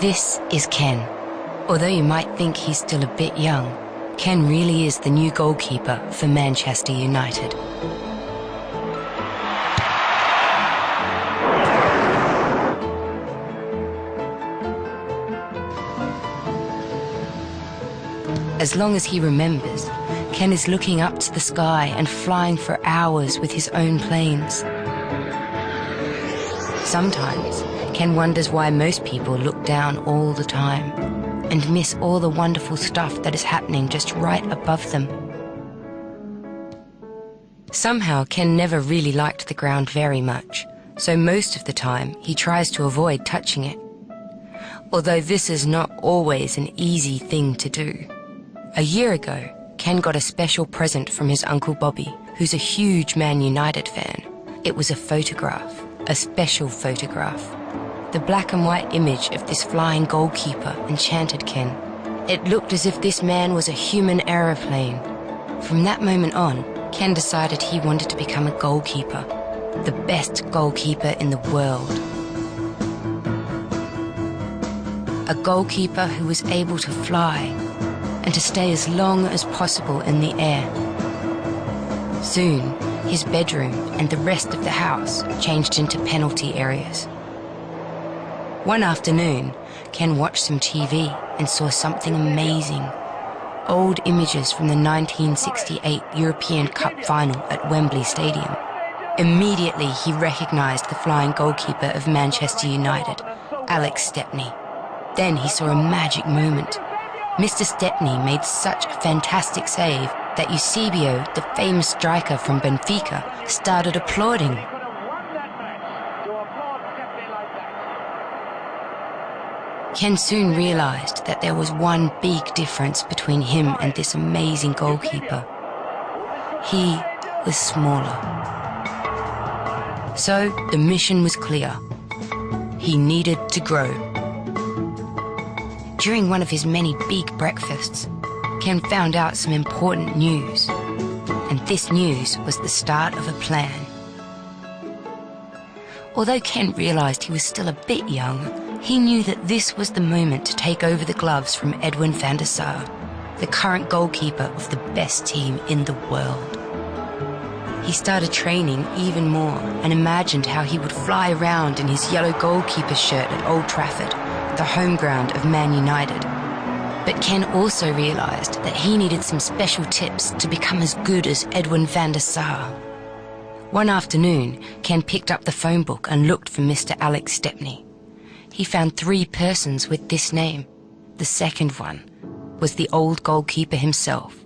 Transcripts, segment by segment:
This is Ken. Although you might think he's still a bit young, Ken really is the new goalkeeper for Manchester United. As long as he remembers, Ken is looking up to the sky and flying for hours with his own planes. Sometimes, Ken wonders why most people look down all the time and miss all the wonderful stuff that is happening just right above them. Somehow, Ken never really liked the ground very much, so most of the time he tries to avoid touching it. Although this is not always an easy thing to do. A year ago, Ken got a special present from his Uncle Bobby, who's a huge Man United fan. It was a photograph, a special photograph. The black and white image of this flying goalkeeper enchanted Ken. It looked as if this man was a human aeroplane. From that moment on, Ken decided he wanted to become a goalkeeper, the best goalkeeper in the world. A goalkeeper who was able to fly and to stay as long as possible in the air. Soon, his bedroom and the rest of the house changed into penalty areas. One afternoon, Ken watched some TV and saw something amazing. Old images from the 1968 European Cup final at Wembley Stadium. Immediately, he recognized the flying goalkeeper of Manchester United, Alex Stepney. Then he saw a magic moment. Mr. Stepney made such a fantastic save that Eusebio, the famous striker from Benfica, started applauding. Ken soon realized that there was one big difference between him and this amazing goalkeeper. He was smaller. So the mission was clear. He needed to grow. During one of his many big breakfasts, Ken found out some important news. And this news was the start of a plan. Although Ken realized he was still a bit young, he knew that this was the moment to take over the gloves from Edwin van der Sar, the current goalkeeper of the best team in the world. He started training even more and imagined how he would fly around in his yellow goalkeeper shirt at Old Trafford, the home ground of Man United. But Ken also realized that he needed some special tips to become as good as Edwin van der Sar. One afternoon, Ken picked up the phone book and looked for Mr. Alex Stepney. He found 3 persons with this name. The second one was the old goalkeeper himself,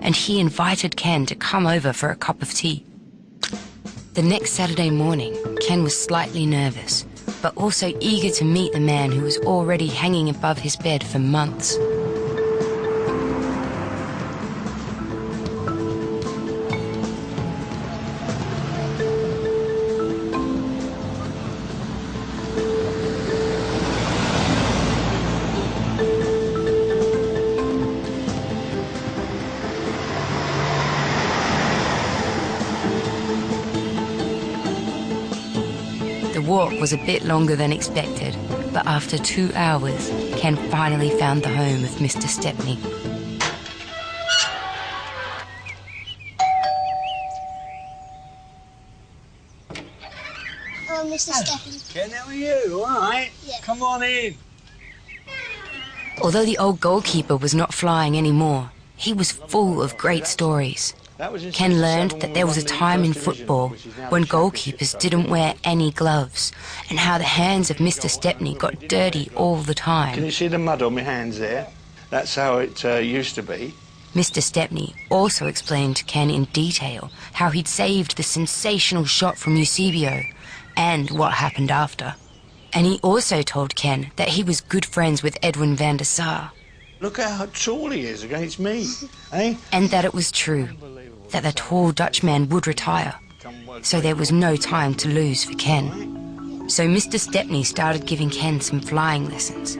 and he invited Ken to come over for a cup of tea. The next Saturday morning, Ken was slightly nervous, but also eager to meet the man who was already hanging above his bed for months. The walk was a bit longer than expected, but after 2 hours, Ken finally found the home of Mr. Stepney. Oh, Mr. Stepney. Ken, how are you? All right? Yeah. Come on in. Although the old goalkeeper was not flying anymore, he was full of great stories. Ken learned that there was a time in football when goalkeepers didn't wear any gloves, and how the hands of Mr. Stepney got dirty all the time. Can you see the mud on my hands there? That's how it used to be. Mr. Stepney also explained to Ken in detail how he'd saved the sensational shot from Eusebio and what happened after. And he also told Ken that he was good friends with Edwin van der Sar. Look how tall he is against me, eh? And that it was true, that the tall Dutchman would retire, so there was no time to lose for Ken. So Mr. Stepney started giving Ken some flying lessons,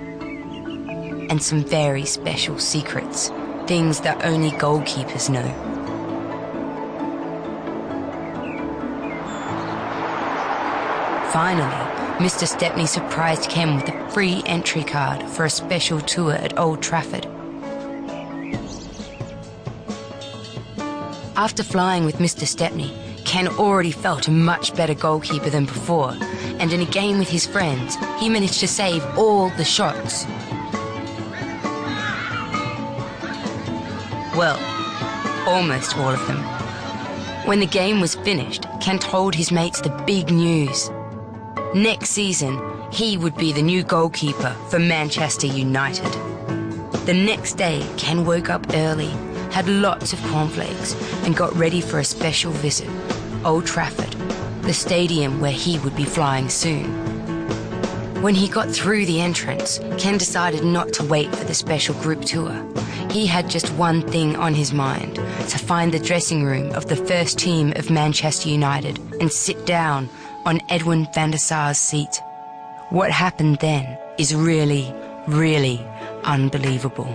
and some very special secrets, things that only goalkeepers know. Finally, Mr. Stepney surprised Ken with a free entry card for a special tour at Old Trafford. After flying with Mr. Stepney, Ken already felt a much better goalkeeper than before, and in a game with his friends, he managed to save all the shots. Well, almost all of them. When the game was finished, Ken told his mates the big news. Next season, he would be the new goalkeeper for Manchester United. The next day, Ken woke up early, had lots of cornflakes, and got ready for a special visit, Old Trafford, the stadium where he would be flying soon. When he got through the entrance, Ken decided not to wait for the special group tour. He had just one thing on his mind, to find the dressing room of the first team of Manchester United and sit down on Edwin van der Sar's seat. What happened then is really, really unbelievable.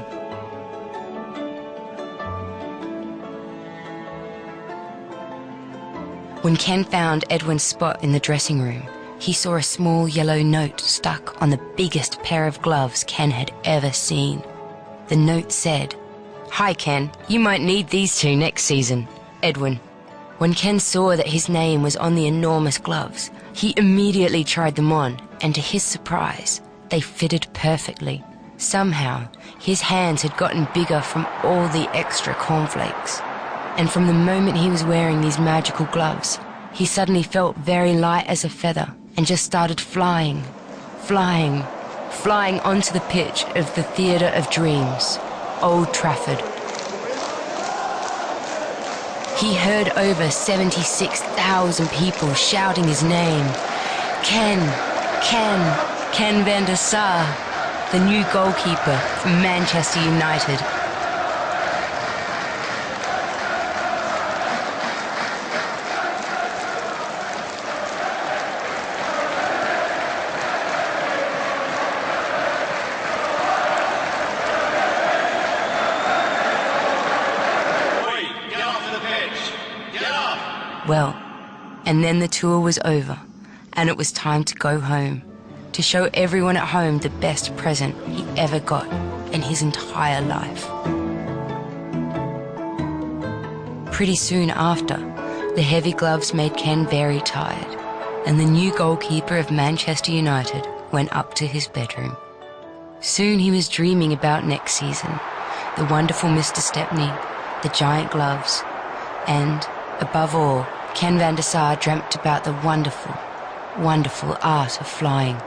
When Ken found Edwin's spot in the dressing room, he saw a small yellow note stuck on the biggest pair of gloves Ken had ever seen. The note said, "Hi Ken, you might need these two next season, Edwin." When Ken saw that his name was on the enormous gloves, he immediately tried them on, and to his surprise, they fitted perfectly. Somehow, his hands had gotten bigger from all the extra cornflakes. And from the moment he was wearing these magical gloves, he suddenly felt very light as a feather and just started flying onto the pitch of the Theatre of Dreams, Old Trafford. He heard over 76,000 people shouting his name. Ken van der Sar, the new goalkeeper for Manchester United. Well, and then the tour was over, and it was time to go home, to show everyone at home the best present he ever got in his entire life. Pretty soon after, the heavy gloves made Ken very tired, and the new goalkeeper of Manchester United went up to his bedroom. Soon he was dreaming about next season, the wonderful Mr. Stepney, the giant gloves, and, above all, Ken van der Sar dreamt about the wonderful, wonderful art of flying.